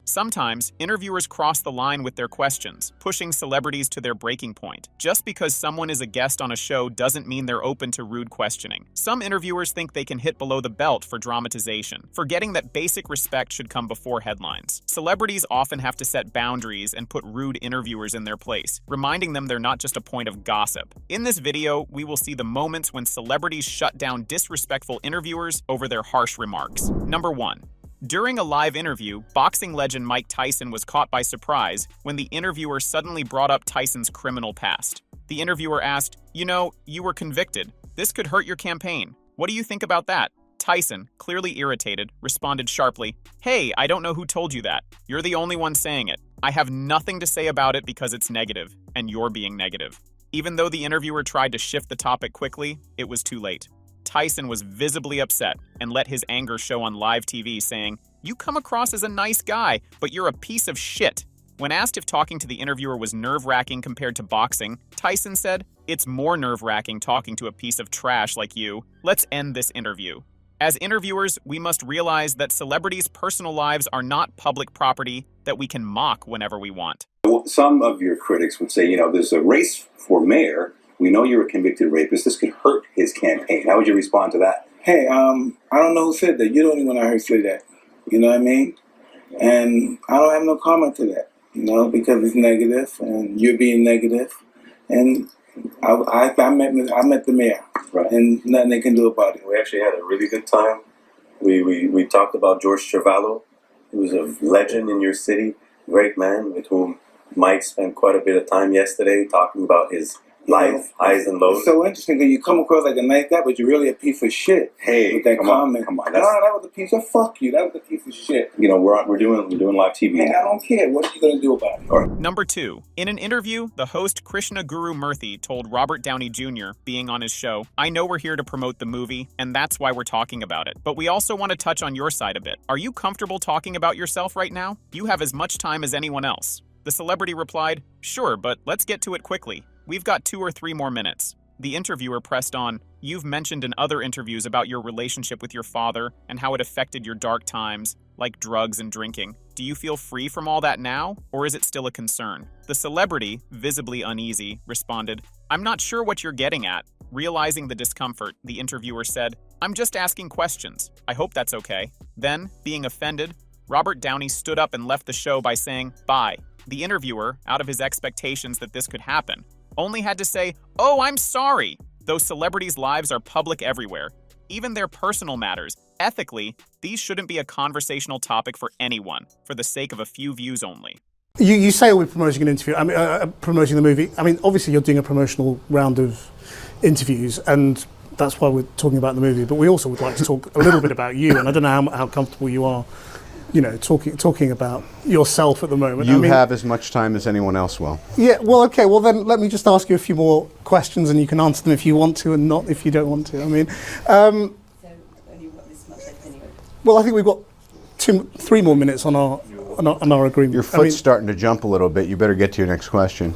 Sometimes, interviewers cross the line with their questions, pushing celebrities to their breaking point. Just because someone is a guest on a show doesn't mean they're open to rude questioning. Some interviewers think they can hit below the belt for dramatization, forgetting that basic respect should come before headlines. Celebrities often have to set boundaries and put rude interviewers in their place, reminding them they're not just a point of gossip. In this video, we will see the moments when celebrities shut down disrespectful interviewers over their harsh remarks. Number 1. During a live interview, boxing legend Mike Tyson was caught by surprise when the interviewer suddenly brought up Tyson's criminal past. The interviewer asked, "You know, you were convicted. This could hurt your campaign. What do you think about that?" Tyson, clearly irritated, responded sharply, "Hey, I don't know who told you that. You're the only one saying it. I have nothing to say about it because it's negative, and you're being negative." Even though the interviewer tried to shift the topic quickly, it was too late. Tyson was visibly upset and let his anger show on live TV, saying, "You come across as a nice guy, but you're a piece of shit." When asked if talking to the interviewer was nerve-wracking compared to boxing, Tyson said, "It's more nerve-wracking talking to a piece of trash like you. Let's end this interview." As interviewers, we must realize that celebrities' personal lives are not public property that we can mock whenever we want. Some of your critics would say, there's a race for mayor. We know you're a convicted rapist. This could hurt his campaign. How would you respond to that? Hey, I don't know who said that. You're the only one I heard say that. You know what I mean? And I don't have no comment to that, because it's negative and you're being negative. And I met the mayor, right, and nothing they can do about it. We actually had a really good time. We talked about George Cervallo, who was a legend in your city, great man with whom Mike spent quite a bit of time yesterday talking about his life, highs and lows. It's so interesting because you come across like a nice guy, but you're really a piece of shit. Hey, with that comment. Come on. That was a piece of fuck you. That was a piece of shit. We're doing live TV. Hey, I don't care. What are you gonna do about it? Right. Number 2. In an interview, the host Krishna Guru Murthy told Robert Downey Jr., being on his show, "I know we're here to promote the movie, and that's why we're talking about it. But we also want to touch on your side a bit. Are you comfortable talking about yourself right now? You have as much time as anyone else." The celebrity replied, "Sure, but let's get to it quickly. We've got 2 or 3 more minutes." The interviewer pressed on, "You've mentioned in other interviews about your relationship with your father and how it affected your dark times, like drugs and drinking. Do you feel free from all that now, or is it still a concern?" The celebrity, visibly uneasy, responded, "I'm not sure what you're getting at." Realizing the discomfort, the interviewer said, "I'm just asking questions. I hope that's okay." Then, being offended, Robert Downey stood up and left the show by saying, "Bye." The interviewer, out of his expectations that this could happen, only had to say, "Oh, I'm sorry." Though celebrities' lives are public everywhere, even their personal matters, ethically, these shouldn't be a conversational topic for anyone, for the sake of a few views only. You say we're promoting an interview, promoting the movie. Obviously you're doing a promotional round of interviews, and that's why we're talking about the movie, but we also would like to talk a little bit about you, and I don't know how comfortable you are, talking about yourself at the moment. You have as much time as anyone else will. Yeah, well, okay, well then let me just ask you a few more questions and you can answer them if you want to and not if you don't want to. So only what this much left anyway? Well, I think we've got 3 more minutes on our agreement. Your foot's starting to jump a little bit. You better get to your next question.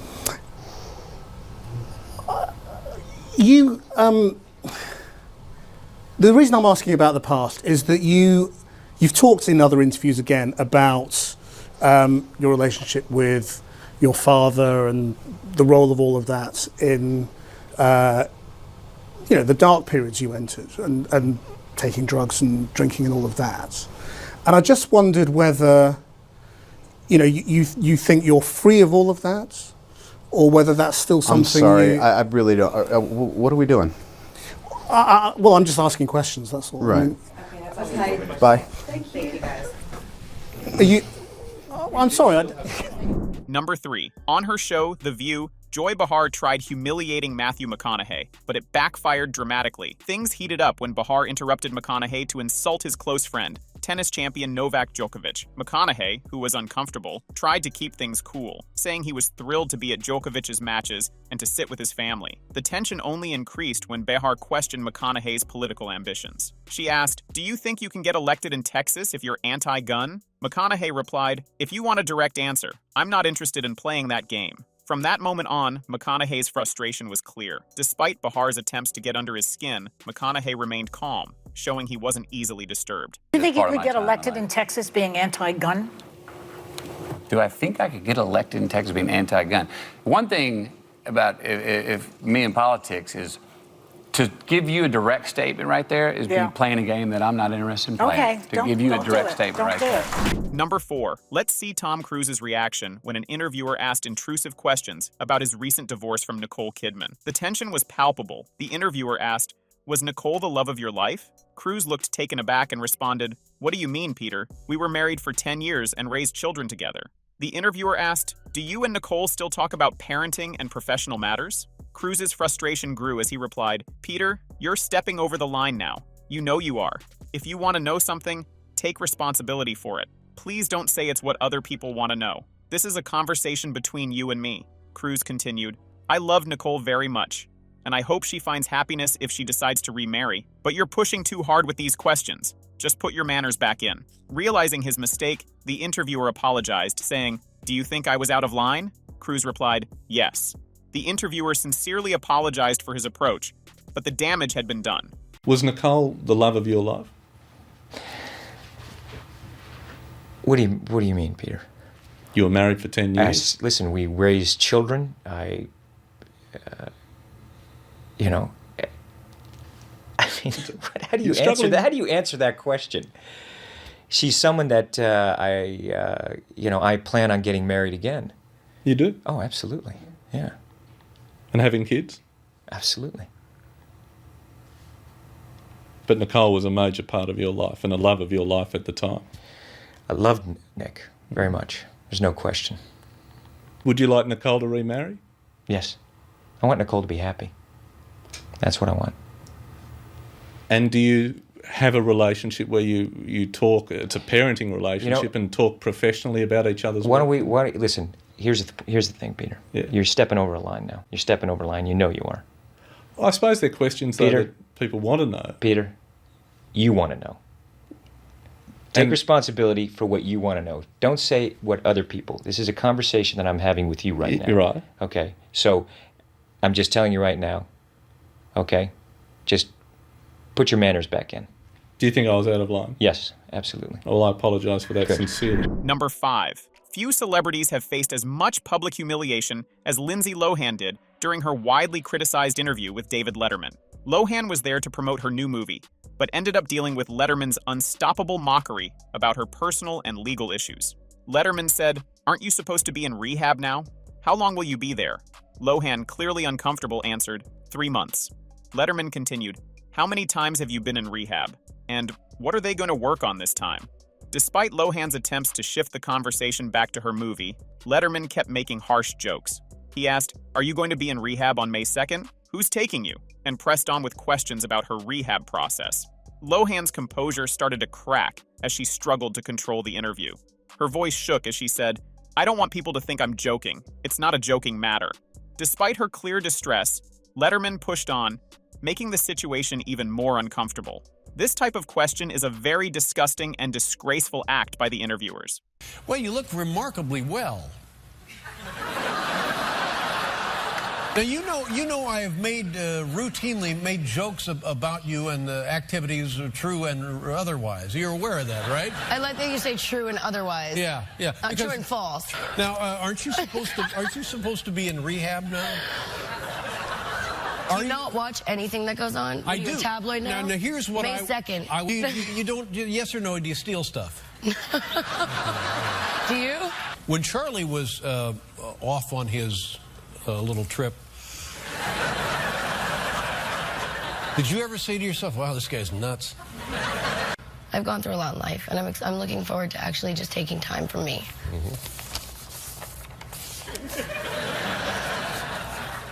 The reason I'm asking about the past is that you've talked in other interviews again about your relationship with your father and the role of all of that in the dark periods you entered and taking drugs and drinking and all of that. And I just wondered whether you think you're free of all of that, or whether that's still something. I'm sorry, I really don't. What are we doing? Well, I'm just asking questions. That's all. Right. Okay. Bye. Thank you, guys. Are you? I'm sorry. Number 3. On her show, The View, Joy Behar tried humiliating Matthew McConaughey, but it backfired dramatically. Things heated up when Behar interrupted McConaughey to insult his close friend, tennis champion Novak Djokovic. McConaughey, who was uncomfortable, tried to keep things cool, saying he was thrilled to be at Djokovic's matches and to sit with his family. The tension only increased when Behar questioned McConaughey's political ambitions. She asked, "Do you think you can get elected in Texas if you're anti-gun?" McConaughey replied, "If you want a direct answer, I'm not interested in playing that game." From that moment on, McConaughey's frustration was clear. Despite Behar's attempts to get under his skin, McConaughey remained calm, showing he wasn't easily disturbed. Do you think you could get elected in Texas being anti-gun? Do I think I could get elected in Texas being anti-gun? One thing about if me in politics is to give you a direct statement right there is be playing a game that I'm not interested in playing. Okay, To give you a direct statement right there. Number 4. Let's see Tom Cruise's reaction when an interviewer asked intrusive questions about his recent divorce from Nicole Kidman. The tension was palpable. The interviewer asked, "Was Nicole the love of your life?" Cruise looked taken aback and responded, "What do you mean, Peter? We were married for 10 years and raised children together." The interviewer asked, "Do you and Nicole still talk about parenting and professional matters?" Cruise's frustration grew as he replied, "Peter, you're stepping over the line now. You know you are. If you want to know something, take responsibility for it. Please don't say it's what other people want to know. This is a conversation between you and me." Cruise continued, "I love Nicole very much, and I hope she finds happiness if she decides to remarry. But you're pushing too hard with these questions. Just put your manners back in." Realizing his mistake, the interviewer apologized, saying, "Do you think I was out of line?" Cruise replied, "Yes." The interviewer sincerely apologized for his approach, but the damage had been done. Was Nicole the love of your life? What do you mean, Peter? You were married for 10 years. Listen, we raised children. You know, I mean, how do you answer that? How do you answer that question? She's someone that I plan on getting married again. You do? Oh, absolutely. Yeah. And having kids? Absolutely. But Nicole was a major part of your life and a love of your life at the time. I loved Nick very much. There's no question. Would you like Nicole to remarry? Yes. I want Nicole to be happy. That's what I want. And do you have a relationship where you talk, it's a parenting relationship, and talk professionally about each other's work? Listen, here's the thing, Peter. Yeah. You're stepping over a line now. You're stepping over a line. You know you are. I suppose they're questions Peter, that people want to know. Peter, you want to know. Take responsibility for what you want to know. Don't say what other people. This is a conversation that I'm having with you right now. You're right. Okay, so I'm just telling you right now, okay? Just put your manners back in. Do you think I was out of line? Yes, absolutely. Well, I apologise for that sincerely. Number 5. Few celebrities have faced as much public humiliation as Lindsay Lohan did during her widely criticized interview with David Letterman. Lohan was there to promote her new movie, but ended up dealing with Letterman's unstoppable mockery about her personal and legal issues. Letterman said, "Aren't you supposed to be in rehab now? How long will you be there?" Lohan, clearly uncomfortable, answered, 3 months. Letterman continued, "How many times have you been in rehab? And what are they going to work on this time?" Despite Lohan's attempts to shift the conversation back to her movie, Letterman kept making harsh jokes. He asked, "Are you going to be in rehab on May 2nd? Who's taking you?" and pressed on with questions about her rehab process. Lohan's composure started to crack as she struggled to control the interview. Her voice shook as she said, "I don't want people to think I'm joking. It's not a joking matter." Despite her clear distress, Letterman pushed on, making the situation even more uncomfortable. This type of question is a very disgusting and disgraceful act by the interviewers. Well, you look remarkably well. Now, you know I have routinely made jokes about you and the activities, true and otherwise. You're aware of that, right? I like that you say true and otherwise. Yeah. Not true and false. Now, aren't you supposed to be in rehab now? Do you not watch anything that goes on? I do. A tabloid now? Now here's what May 2nd. You don't, yes or no, do you steal stuff? Do you? When Charlie was off on his little trip, did you ever say to yourself, "Wow, this guy's nuts"? I've gone through a lot in life, and I'm looking forward to actually just taking time for me.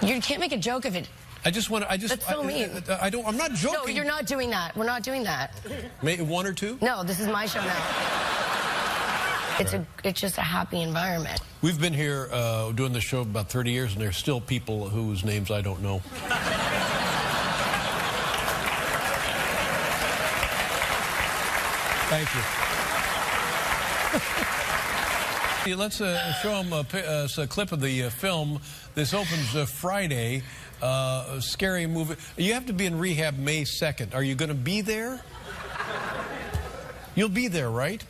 You can't make a joke of it. That's so mean. I'm not joking. No, you're not doing that. We're not doing that. Maybe 1 or 2? No, this is my show now. It's just a happy environment. We've been here doing the show about 30 years, and there's still people whose names I don't know. Thank you. Let's show them a clip of the film. This opens Friday. A scary movie. You have to be in rehab May 2nd. Are you going to be there? You'll be there, right?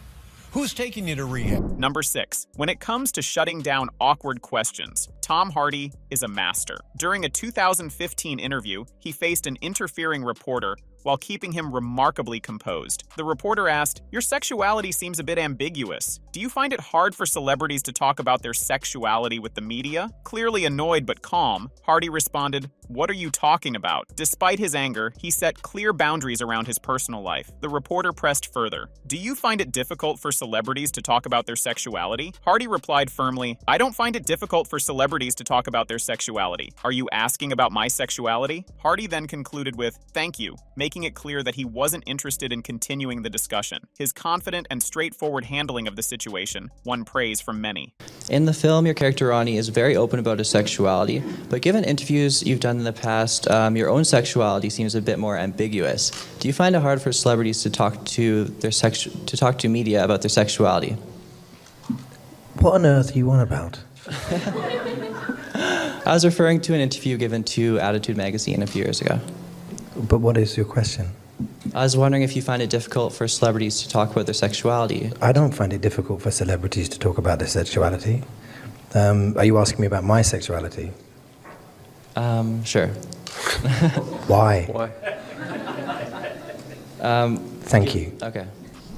Who's taking you to rehab? Number 6. When it comes to shutting down awkward questions, Tom Hardy is a master. During a 2015 interview, he faced an interfering reporter while keeping him remarkably composed. The reporter asked, "Your sexuality seems a bit ambiguous. Do you find it hard for celebrities to talk about their sexuality with the media?" Clearly annoyed but calm, Hardy responded, "What are you talking about?" Despite his anger, he set clear boundaries around his personal life. The reporter pressed further, "Do you find it difficult for celebrities to talk about their sexuality?" Hardy replied firmly, "I don't find it difficult for celebrities to talk about their sexuality. Are you asking about my sexuality?" Hardy then concluded with, "Thank you," making it clear that he wasn't interested in continuing the discussion. His confident and straightforward handling of the situation won praise from many. In the film, your character Ronnie is very open about his sexuality, but given interviews you've done in the past, your own sexuality seems a bit more ambiguous. Do you find it hard for celebrities to talk to media about their sexuality? What on earth are you on about? I was referring to an interview given to Attitude magazine a few years ago. But what is your question? I was wondering if you find it difficult for celebrities to talk about their sexuality. I don't find it difficult for celebrities to talk about their sexuality. Are you asking me about my sexuality? Sure. Why? Why? Thank you. Okay.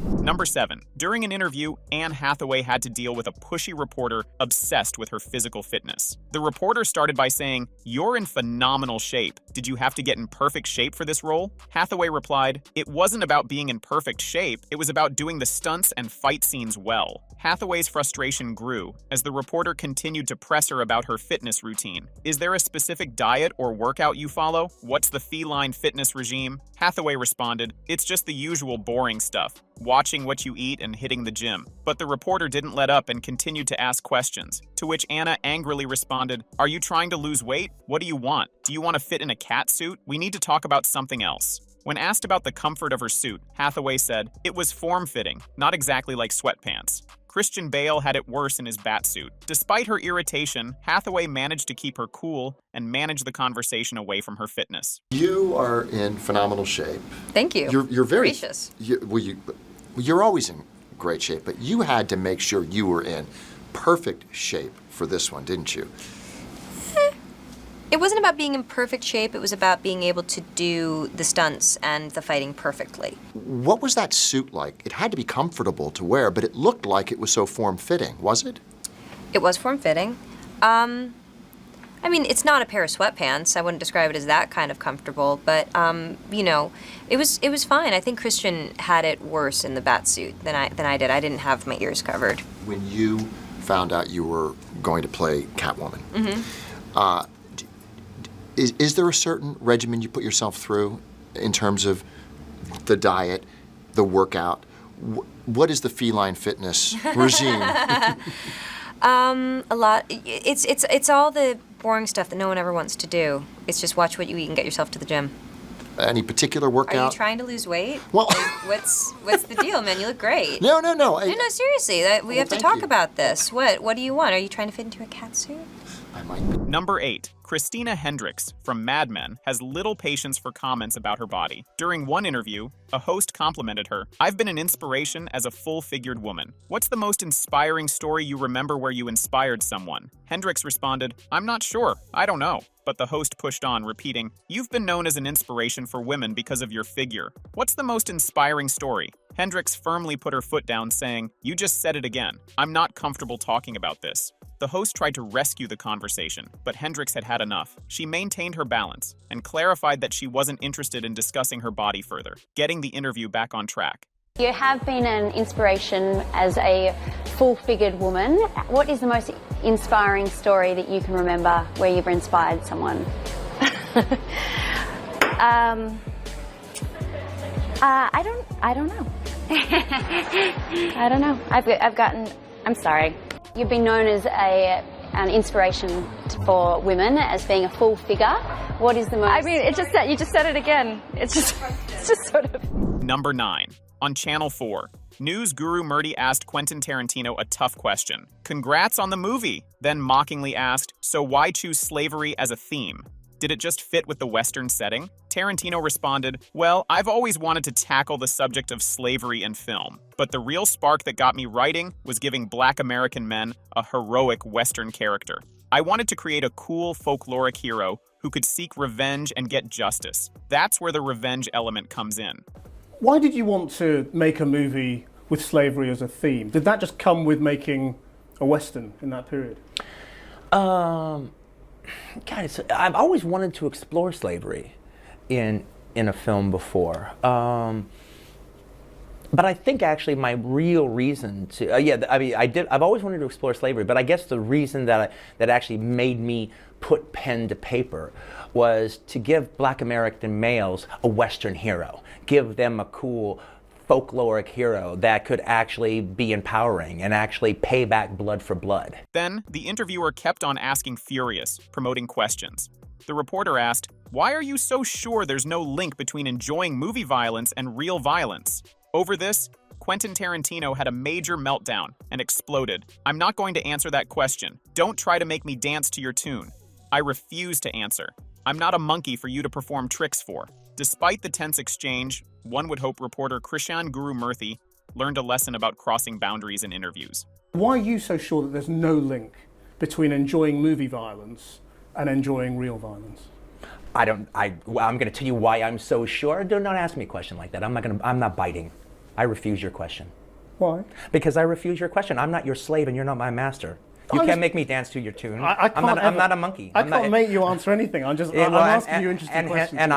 Number 7. During an interview, Anne Hathaway had to deal with a pushy reporter obsessed with her physical fitness. The reporter started by saying, "You're in phenomenal shape. Did you have to get in perfect shape for this role?" Hathaway replied, "It wasn't about being in perfect shape, it was about doing the stunts and fight scenes well." Hathaway's frustration grew as the reporter continued to press her about her fitness routine. "Is there a specific diet or workout you follow? What's the feline fitness regime?" Hathaway responded, "It's just the usual boring stuff. Watching what you eat and hitting the gym." But the reporter didn't let up and continued to ask questions, to which Anna angrily responded, "Are you trying to lose weight? What do you want? Do you want to fit in a cat suit? We need to talk about something else." When asked about the comfort of her suit, Hathaway said, "It was form-fitting, not exactly like sweatpants." Christian Bale had it worse in his Batsuit. Despite her irritation, Hathaway managed to keep her cool and manage the conversation away from her fitness. You are in phenomenal shape. Thank you. You're very gracious. You're always in great shape, but you had to make sure you were in perfect shape for this one, didn't you? It wasn't about being in perfect shape, it was about being able to do the stunts and the fighting perfectly. What was that suit like? It had to be comfortable to wear, but it looked like it was so form-fitting, was it? It was form-fitting. I mean, it's not a pair of sweatpants. I wouldn't describe it as that kind of comfortable, but, you know, it was fine. I think Christian had it worse in the Batsuit than I did. I didn't have my ears covered. When you found out you were going to play Catwoman, is there a certain regimen you put yourself through in terms of the diet, the workout? What is the feline fitness regime? A lot. It's all the boring stuff that no one ever wants to do. It's just watch what you eat and get yourself to the gym. Any particular workout? Are you trying to lose weight? Well, like, what's the deal, man? You look great. No. No, seriously. We have to talk about this. What do you want? Are you trying to fit into a cat suit? I might be. Number 8. Christina Hendricks from Mad Men has little patience for comments about her body. During one interview, a host complimented her, "I've been an inspiration as a full-figured woman. What's the most inspiring story you remember where you inspired someone?" Hendricks responded, "I'm not sure. I don't know." But the host pushed on, repeating, "You've been known as an inspiration for women because of your figure. What's the most inspiring story?" Hendricks firmly put her foot down, saying, "You just said it again. I'm not comfortable talking about this." The host tried to rescue the conversation, but Hendricks had had enough. She maintained her balance and clarified that she wasn't interested in discussing her body further, getting the interview back on track. You have been an inspiration as a full-figured woman. What is the most inspiring story that you can remember where you've inspired someone? I don't know. I don't know. I'm sorry. You've been known as an inspiration for women as being a full figure. What is the most? I mean, it's just that you just said it again. It's just sort of. Number 9. On Channel 4, news guru Murdy asked Quentin Tarantino a tough question. "Congrats on the movie," then mockingly asked, "So why choose slavery as a theme? Did it just fit with the Western setting?" Tarantino responded, "Well, I've always wanted to tackle the subject of slavery in film, but the real spark that got me writing was giving Black American men a heroic Western character. I wanted to create a cool folkloric hero who could seek revenge and get justice. That's where the revenge element comes in." Why did you want to make a movie with slavery as a theme? Did that just come with making a Western in that period? Guys, I've always wanted to explore slavery in a film before. But I think actually my real reason to, I've always wanted to explore slavery, but I guess the reason that actually made me put pen to paper was to give Black American males a Western hero, give them a cool folkloric hero that could actually be empowering and actually pay back blood for blood. Then, the interviewer kept on asking furious, promoting questions. The reporter asked, "Why are you so sure there's no link between enjoying movie violence and real violence?" Over this, Quentin Tarantino had a major meltdown and exploded. "I'm not going to answer that question. Don't try to make me dance to your tune. I refuse to answer. I'm not a monkey for you to perform tricks for." Despite the tense exchange, one would hope reporter Krishan Guru Murthy learned a lesson about crossing boundaries in interviews. Why are you so sure that there's no link between enjoying movie violence and enjoying real violence? I'm going to tell you why I'm so sure. Do not ask me a question like that. I'm not biting. I refuse your question. Why? Because I refuse your question. I'm not your slave and you're not my master. You can't make me dance to your tune. I'm not a monkey. I can't make you answer anything. I'm asking you interesting questions. And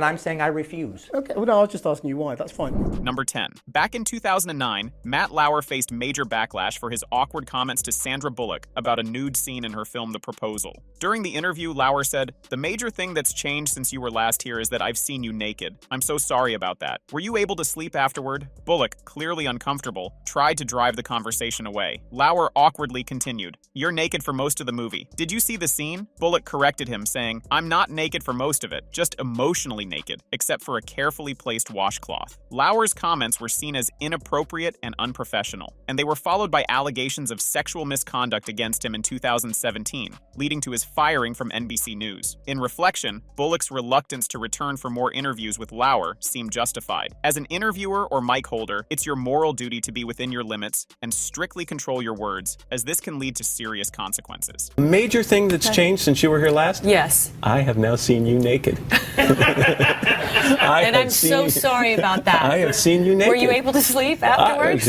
I'm saying I refuse. Okay, well, no, I was just asking you why. That's fine. Number 10. Back in 2009, Matt Lauer faced major backlash for his awkward comments to Sandra Bullock about a nude scene in her film The Proposal. During the interview, Lauer said, "The major thing that's changed since you were last here is that I've seen you naked. I'm so sorry about that. Were you able to sleep afterward?" Bullock, clearly uncomfortable, tried to drive the conversation away. Lauer awkwardly continued, "You're naked for most of the movie. Did you see the scene?" Bullock corrected him, saying, "I'm not naked for most of it, just emotionally naked, except for a carefully placed washcloth." Lauer's comments were seen as inappropriate and unprofessional, and they were followed by allegations of sexual misconduct against him in 2017, leading to his firing from NBC News. In reflection, Bullock's reluctance to return for more interviews with Lauer seemed justified. As an interviewer or mic holder, it's your moral duty to be within your limits and strictly control your words, as this can lead to serious consequences. The major thing that's changed since you were here last? Yes. I have now seen you naked. And I'm so sorry about that. I have seen you naked. Were you able to sleep afterwards?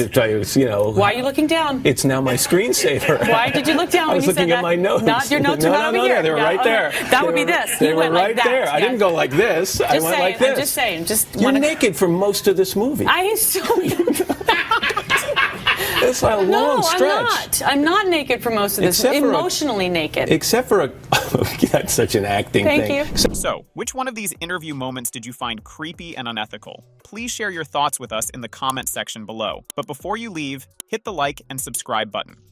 Why are you looking down? It's now my screensaver. Why did you look down I when was you said looking that? at my notes. Not your notes are not over here. They were No, right there. That would be this. They You were went right like that. there. I didn't go like this. I went like this. I'm just saying. You're naked for most of this movie. It's a long stretch. I'm not naked for most of this. Emotionally naked. Except for that's such an acting thing. Thank you. So, which one of these interview moments did you find creepy and unethical? Please share your thoughts with us in the comment section below. But before you leave, hit the like and subscribe button.